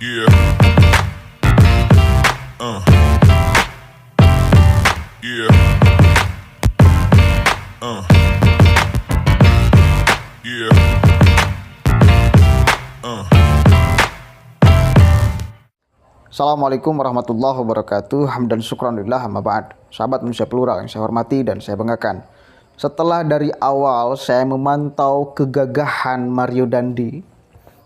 Yeah. Yeah. Yeah. Assalamualaikum warahmatullahi wabarakatuh. Hamdan syukranillah amma ba'd. Sahabat manusia plural yang saya hormati dan saya banggakan. Setelah dari awal saya memantau kegagahan Mario Dandi,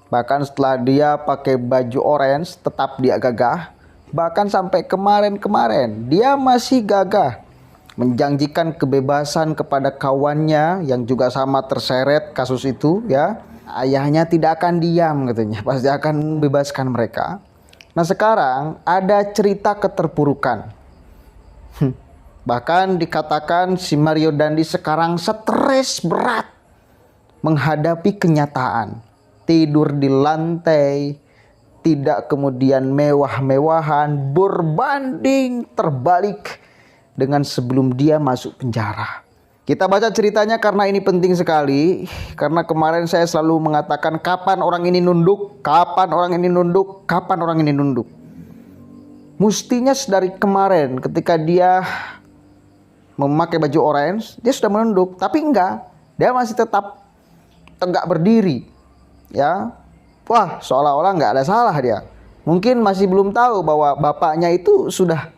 bahkan setelah dia pakai baju orange tetap dia gagah, bahkan sampai kemarin dia masih gagah menjanjikan kebebasan kepada kawannya yang juga sama terseret kasus itu ya. Ayahnya tidak akan diam katanya, pasti akan membebaskan mereka. Nah sekarang ada cerita keterpurukan. Bahkan dikatakan si Mario Dandi sekarang stres berat menghadapi kenyataan. Tidur di lantai, tidak kemudian mewah-mewahan, berbanding terbalik dengan sebelum dia masuk penjara. Kita baca ceritanya karena ini penting sekali. Karena kemarin saya selalu mengatakan kapan orang ini nunduk, kapan orang ini nunduk, kapan orang ini nunduk. Mestinya dari kemarin ketika dia memakai baju orange, dia sudah menunduk. Tapi enggak, dia masih tetap tegak berdiri. Ya, wah seolah-olah enggak ada salah dia. Mungkin masih belum tahu bahwa bapaknya itu sudah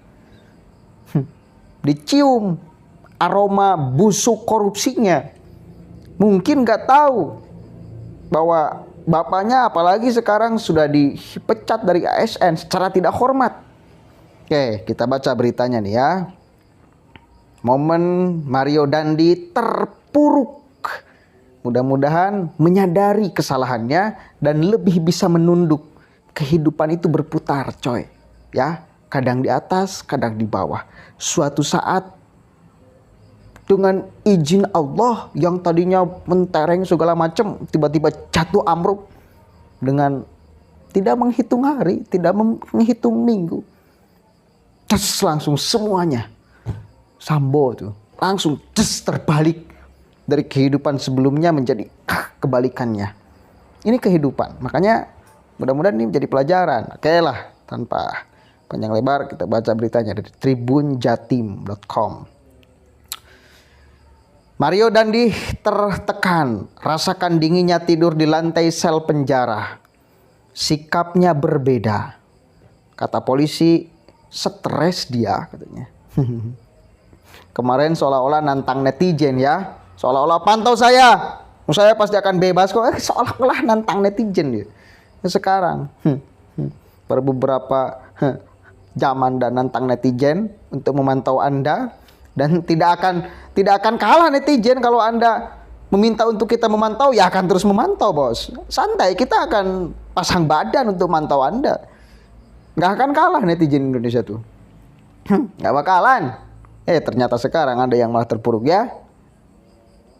dicium aroma busuk korupsinya. Mungkin nggak tahu bahwa bapaknya apalagi sekarang sudah dipecat dari ASN secara tidak hormat. Oke, kita baca beritanya nih ya. Momen Mario Dandi terpuruk. Mudah-mudahan menyadari kesalahannya dan lebih bisa menunduk. Kehidupan itu berputar, coy. Ya, kadang di atas, kadang di bawah. Suatu saat dengan izin Allah yang tadinya mentereng segala macam tiba-tiba jatuh amruk dengan tidak menghitung hari, tidak menghitung minggu. Terus langsung semuanya sambo tuh langsung terbalik dari kehidupan sebelumnya menjadi kebalikannya. Ini kehidupan. Makanya mudah-mudahan ini menjadi pelajaran. Oke lah, tanpa panjang lebar kita baca beritanya dari tribunjatim.com. Mario Dandi tertekan, rasakan dinginnya tidur di lantai sel penjara. Sikapnya berbeda. Kata polisi, stres dia katanya. Kemarin seolah-olah nantang netizen ya. Seolah-olah pantau saya pasti akan bebas kok. Seolah-olah nantang netizen dia. Sekarang baru beberapa zaman dan nantang netizen untuk memantau Anda. Dan tidak akan kalah netizen kalau Anda meminta untuk kita memantau, ya akan terus memantau bos. Santai, kita akan pasang badan untuk mantau Anda. Nggak akan kalah netizen Indonesia tuh. Nggak bakalan. Ternyata sekarang ada yang malah terpuruk ya.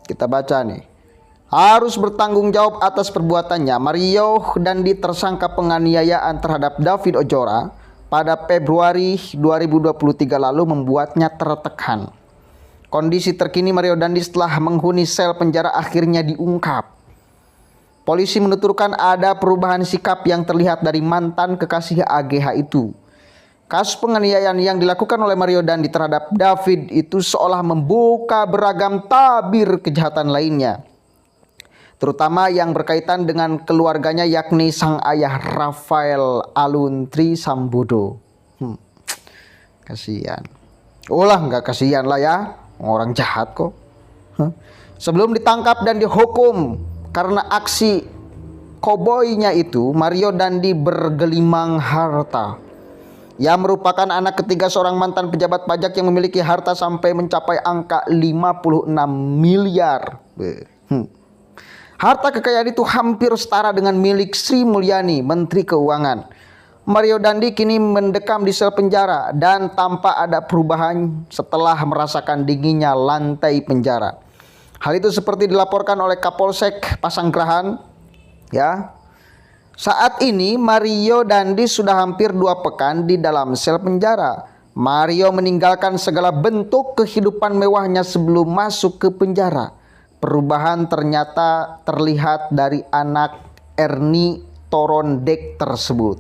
Kita baca nih. Harus bertanggung jawab atas perbuatannya. Mario Dandi tersangka penganiayaan terhadap David Ozora pada Februari 2023 lalu membuatnya tertekan. Kondisi terkini Mario Dandi setelah menghuni sel penjara akhirnya diungkap. Polisi menuturkan ada perubahan sikap yang terlihat dari mantan kekasih AGH itu. Kasus penganiayaan yang dilakukan oleh Mario Dandi terhadap David itu seolah membuka beragam tabir kejahatan lainnya, terutama yang berkaitan dengan keluarganya yakni sang ayah Rafael Aluntri Sambodo. Kasihan. Nggak kasihan lah ya, orang jahat kok. Sebelum ditangkap dan dihukum karena aksi koboynya itu, Mario Dandi bergelimang harta. Ia merupakan anak ketiga seorang mantan pejabat pajak yang memiliki harta sampai mencapai angka 56 miliar. Harta kekayaan itu hampir setara dengan milik Sri Mulyani, Menteri Keuangan. Mario Dandi kini mendekam di sel penjara dan tanpa ada perubahan setelah merasakan dinginnya lantai penjara. Hal itu seperti dilaporkan oleh Kapolsek Pasanggerahan. Ya, saat ini Mario Dandi sudah hampir 2 pekan di dalam sel penjara. Mario meninggalkan segala bentuk kehidupan mewahnya sebelum masuk ke penjara. Perubahan ternyata terlihat dari anak Ernie Torondek tersebut.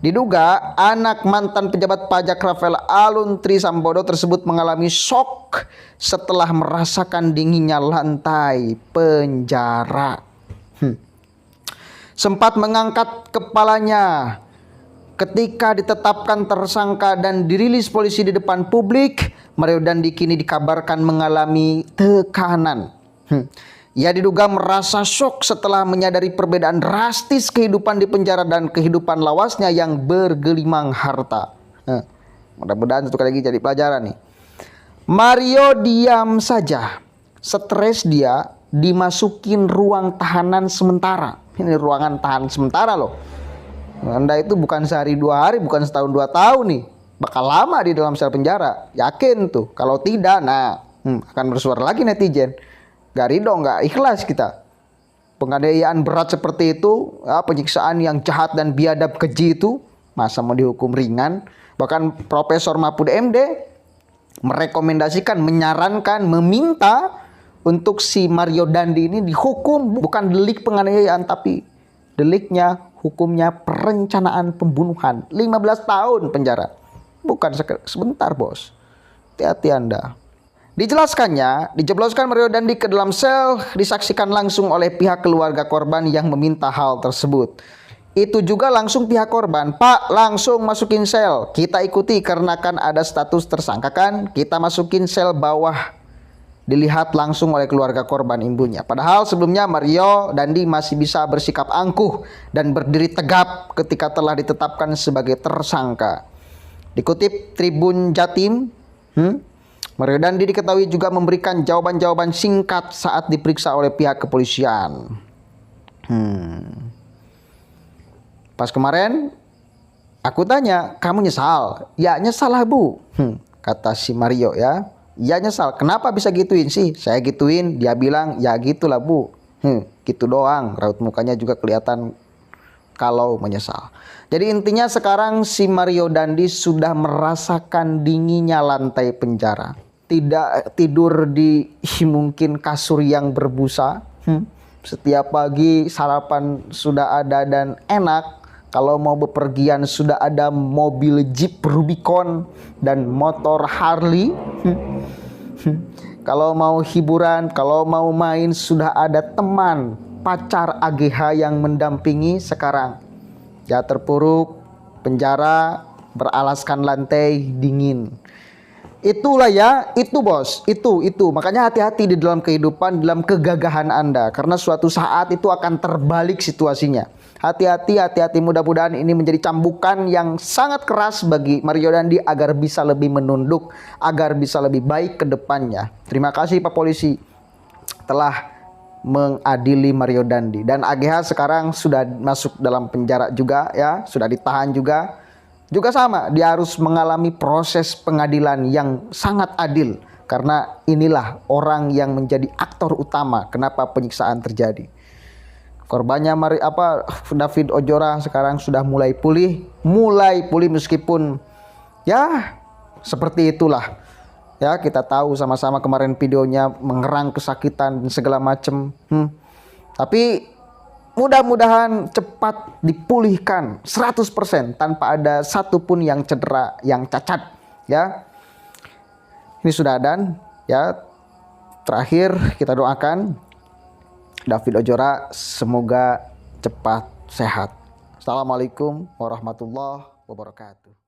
Diduga anak mantan pejabat pajak Rafael Alun Trisambodo tersebut mengalami shock setelah merasakan dinginnya lantai penjara. Sempat mengangkat kepalanya ketika ditetapkan tersangka dan dirilis polisi di depan publik. Mario Dandi kini dikabarkan mengalami tekanan. Ia diduga merasa syok setelah menyadari perbedaan drastis kehidupan di penjara dan kehidupan lawasnya yang bergelimang harta. Mudah-mudahan satu kali lagi jadi pelajaran nih. Mario diam saja. Stres dia dimasukin ruang tahanan sementara. Ini ruangan tahan sementara loh. Anda itu bukan sehari 2 hari, bukan setahun 2 tahun nih. Bakal lama di dalam sel penjara. Yakin tuh. Kalau tidak, akan bersuara lagi netizen. Gak ridho, gak ikhlas kita. Penganiayaan berat seperti itu, penyiksaan yang jahat dan biadab keji itu, masa mau dihukum ringan? Bahkan Profesor Mahfud MD merekomendasikan, menyarankan, meminta untuk si Mario Dandi ini dihukum bukan delik penganiayaan, tapi deliknya, hukumnya perencanaan pembunuhan. 15 tahun penjara. Bukan sebentar, bos. Hati-hati Anda. Dijebloskan Mario Dandi ke dalam sel disaksikan langsung oleh pihak keluarga korban yang meminta hal tersebut. Itu juga langsung pihak korban, Pak, langsung masukin sel. Kita ikuti karena kan ada status tersangka kan, kita masukin sel bawah. Dilihat langsung oleh keluarga korban ibunya. Padahal sebelumnya Mario Dandi masih bisa bersikap angkuh dan berdiri tegap ketika telah ditetapkan sebagai tersangka. Dikutip Tribun Jatim, Mario Dandi diketahui juga memberikan jawaban-jawaban singkat saat diperiksa oleh pihak kepolisian. Pas kemarin aku tanya, kamu nyesal? Ya nyesal lah bu, kata si Mario ya. Ya nyesal, kenapa bisa gituin sih? Saya gituin, dia bilang ya gitulah bu. Gitu doang, raut mukanya juga kelihatan kalau menyesal. Jadi intinya sekarang si Mario Dandi sudah merasakan dinginnya lantai penjara. Tidak tidur di mungkin kasur yang berbusa. Setiap pagi sarapan sudah ada dan enak. Kalau mau bepergian sudah ada mobil Jeep Rubicon dan motor Harley. Kalau mau hiburan, kalau mau main sudah ada teman, pacar AGH yang mendampingi. Sekarang ya terpuruk, penjara, beralaskan lantai dingin. Itulah ya, itu bos, itu. Makanya hati-hati di dalam kehidupan, dalam kegagahan Anda. Karena suatu saat itu akan terbalik situasinya. Hati-hati, mudah-mudahan ini menjadi cambukan yang sangat keras bagi Mario Dandi agar bisa lebih menunduk, agar bisa lebih baik ke depannya. Terima kasih Pak Polisi telah mengadili Mario Dandi. Dan AGH sekarang sudah masuk dalam penjara juga ya, sudah ditahan juga. Juga sama, dia harus mengalami proses pengadilan yang sangat adil. Karena inilah orang yang menjadi aktor utama kenapa penyiksaan terjadi. Korbannya David Ozora sekarang sudah mulai pulih meskipun ya seperti itulah. Ya, kita tahu sama-sama kemarin videonya mengerang kesakitan dan segala macam. Tapi mudah-mudahan cepat dipulihkan 100% tanpa ada satupun yang cedera, yang cacat ya. Ini sudah dan ya. Terakhir kita doakan David Ozora semoga cepat sehat. Assalamualaikum warahmatullahi wabarakatuh.